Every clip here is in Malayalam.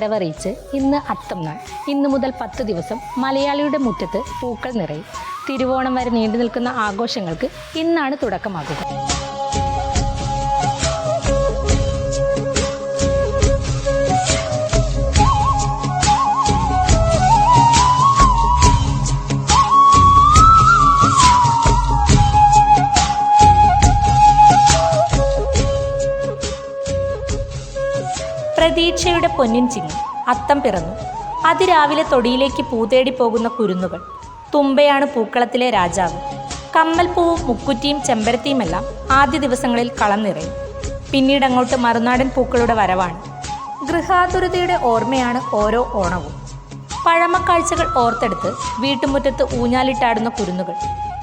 വരവറിയിച്ച് ഇന്ന് അത്തം നാൾ. ഇന്നു മുതൽ 10 ദിവസം മലയാളിയുടെ മുറ്റത്ത് പൂക്കൾ നിറയും. തിരുവോണം വരെ നീണ്ടു നിൽക്കുന്ന ആഘോഷങ്ങൾക്ക് ഇന്നാണ് തുടക്കമാകുക. പ്രതീക്ഷയുടെ പൊന്നിൻ ചിങ്ങം. അത്തം പിറന്നു. അതിരാവിലെ തൊടിയിലേക്ക് പൂതേടി പോകുന്ന കുരുന്നുകൾ. തുമ്പയാണ് പൂക്കളത്തിലെ രാജാവ്. കമ്മൽപ്പൂവും മുക്കുറ്റിയും ചെമ്പരത്തിയുമെല്ലാം ആദ്യ ദിവസങ്ങളിൽ കളം നിറയും. പിന്നീട് അങ്ങോട്ട് മറുനാടൻ പൂക്കളുടെ വരവാണ്. ഗൃഹാതുരതയുടെ ഓർമ്മയാണ് ഓരോ ഓണവും. പഴമക്കാഴ്ചകൾ ഓർത്തെടുത്ത് വീട്ടുമുറ്റത്ത് ഊഞ്ഞാലിട്ടാടുന്ന കുരുന്നുകൾ.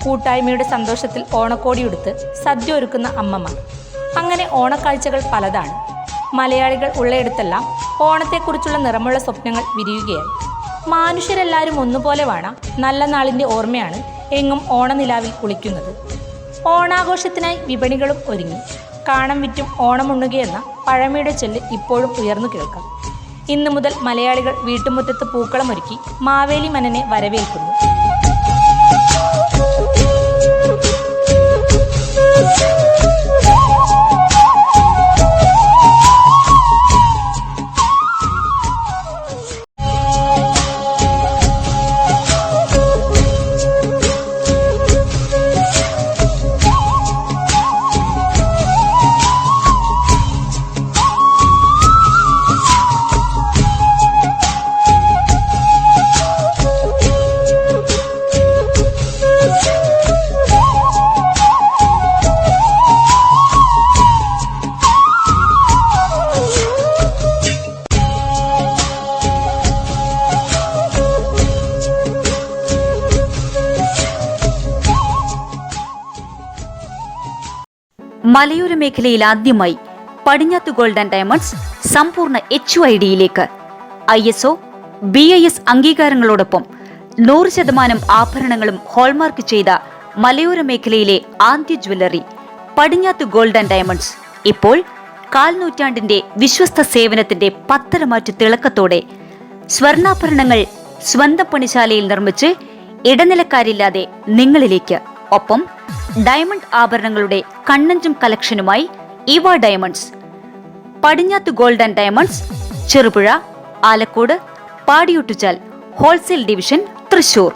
കൂട്ടായ്മയുടെ സന്തോഷത്തിൽ ഓണക്കോടിയെടുത്ത് സദ്യ ഒരുക്കുന്ന അമ്മമാർ. അങ്ങനെ ഓണക്കാഴ്ചകൾ പലതാണ്. മലയാളികൾ ഉള്ളയിടത്തെല്ലാം ഓണത്തെക്കുറിച്ചുള്ള നിറമുള്ള സ്വപ്നങ്ങൾ വിരിയുകയായി. മനുഷ്യരെല്ലാവരും ഒന്നുപോലെ വേണം. നല്ല നാളിൻ്റെ ഓർമ്മയാണ് എങ്ങും ഓണനിലാവിൽ കുളിക്കുന്നത്. ഓണാഘോഷത്തിനായി വിപണികളും ഒരുങ്ങി. കാണം വിറ്റും ഓണമുണ്ണുകയെന്ന പഴമയുടെ ചൊല്ല് ഇപ്പോഴും ഉയർന്നു കേൾക്കാം. ഇന്നു മുതൽ മലയാളികൾ വീട്ടുമുറ്റത്ത് പൂക്കളമൊരുക്കി മാവേലി മനനെ വരവേൽക്കുന്നു. മലയോര മേഖലയിൽ ആദ്യമായി പടിഞ്ഞാത്ത് ഗോൾഡ് ആൻഡ് ഡയമണ്ട്സ് സമ്പൂർണ്ണ HUID-യിലേക്ക് ISO BIS അംഗീകാരങ്ങളോടൊപ്പം 100% ആഭരണങ്ങളും ഹോൾമാർക്ക് ചെയ്ത മലയോര മേഖലയിലെ ആദ്യ ജ്വല്ലറി പടിഞ്ഞാത്ത് ഗോൾഡ് ആൻഡ് ഡയമണ്ട്സ് ഇപ്പോൾ 1/4 നൂറ്റാണ്ടിന്റെ വിശ്വസ്ത സേവനത്തിന്റെ പത്തരമാറ്റു തിളക്കത്തോടെ സ്വർണ്ണാഭരണങ്ങൾ സ്വന്തം പണിശാലയിൽ നിർമ്മിച്ച് ഇടനിലക്കാരില്ലാതെ നിങ്ങളിലേക്ക്. ഒപ്പം ഡയമണ്ട് ആഭരണങ്ങളുടെ കണ്ണഞ്ചും കളക്ഷനുമായി ഇവ diamonds. Padinjath gold and diamonds, Cherupuzha, Alakode, Padiyottuchal wholesale division, Thrissur.